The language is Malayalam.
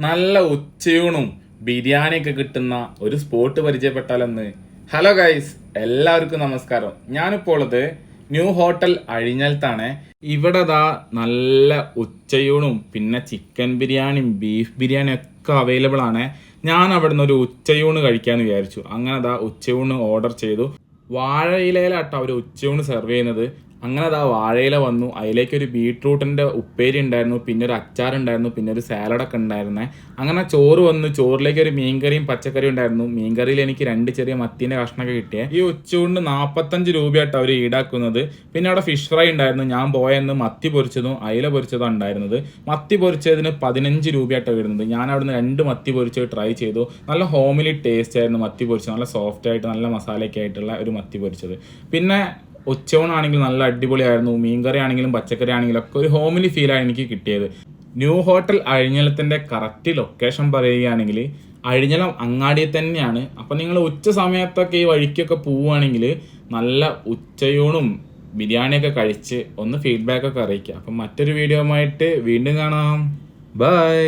നല്ല ഉച്ചയൂണും ബിരിയാണിയൊക്കെ കിട്ടുന്ന ഒരു സ്പോട്ട് പരിചയപ്പെട്ടാലെന്ന്. ഹലോ ഗൈസ്, എല്ലാവർക്കും നമസ്കാരം. ഞാനിപ്പോൾ ഉള്ളത് ന്യൂ ഹോട്ടൽ അഴിഞ്ഞലത്താണ്. ഇവിടെ നല്ല ഉച്ചയൂണും പിന്നെ ചിക്കൻ ബിരിയാണിയും ബീഫ് ബിരിയാണിയും ഒക്കെ അവൈലബിൾ ആണ്. ഞാൻ അവിടെ നിന്ന് ഒരു ഉച്ചയൂണ് കഴിക്കാമെന്ന് വിചാരിച്ചു. അങ്ങനെ ഉച്ചയൂണ് ഓർഡർ ചെയ്തു. വാഴയിലയിലാട്ടോ അവർ ഉച്ചയൂണ് സെർവ് ചെയ്യുന്നത്. അങ്ങനെ വാഴയില വന്നു. അതിലേക്ക് ഒരു ബീട്രൂട്ടിൻ്റെ ഉപ്പേരി ഉണ്ടായിരുന്നു, പിന്നെ ഒരു അച്ചാറുണ്ടായിരുന്നു, പിന്നെ ഒരു സാലഡൊക്കെ ഉണ്ടായിരുന്നേ. അങ്ങനെ ചോറ് വന്നു. ചോറിലേക്ക് ഒരു മീൻകറിയും പച്ചക്കറിയും ഉണ്ടായിരുന്നു. മീൻകറിയിൽ എനിക്ക് 2 ചെറിയ മത്തീൻ്റെ കഷ്ണമൊക്കെ കിട്ടിയേ. ഈ ഉച്ചയൂണിന് 45 രൂപയാട്ടോ അവർ ഈടാക്കുന്നത്. പിന്നെ അവിടെ ഫിഷ് ഫ്രൈ ഉണ്ടായിരുന്നു. ഞാൻ പോയെന്ന് മത്തി പൊരിച്ചതും അയില പൊരിച്ചതും ഉണ്ടായിരുന്നത്. മത്തി പൊരിച്ചതിന് 15 രൂപയാട്ടോ വരുന്നത്. ഞാൻ അവിടുന്ന് 2 മത്തി പൊരിച്ചത് ട്രൈ ചെയ്തു. നല്ല ഹോമിലി ടേസ്റ്റ് ആയിരുന്നു മത്തി പൊരിച്ചത്. നല്ല സോഫ്റ്റ് ആയിട്ട് നല്ല മസാലയൊക്കെ ആയിട്ടുള്ള ഒരു മത്തി പൊരിച്ചത്. പിന്നെ ഉച്ചയൂണാണെങ്കിലും നല്ല അടിപൊളിയായിരുന്നു. മീൻകറി ആണെങ്കിലും പച്ചക്കറി ആണെങ്കിലും ഒക്കെ ഒരു ഹോമിലി ഫീലാണ് എനിക്ക് കിട്ടിയത്. ന്യൂ ഹോട്ടൽ അഴിഞ്ഞലത്തിൻ്റെ കറക്റ്റ് ലൊക്കേഷൻ പറയുകയാണെങ്കിൽ അഴിഞ്ഞലം അങ്ങാടിയിൽ തന്നെയാണ്. അപ്പം നിങ്ങൾ ഉച്ച സമയത്തൊക്കെ ഈ വഴിക്കൊക്കെ പോവുകയാണെങ്കിൽ നല്ല ഉച്ചയൂണും ബിരിയാണിയൊക്കെ കഴിച്ച് ഒന്ന് ഫീഡ്ബാക്കൊക്കെ അറിയിക്കുക. അപ്പം മറ്റൊരു വീഡിയോ ആയിട്ട് വീണ്ടും കാണാം. ബൈ.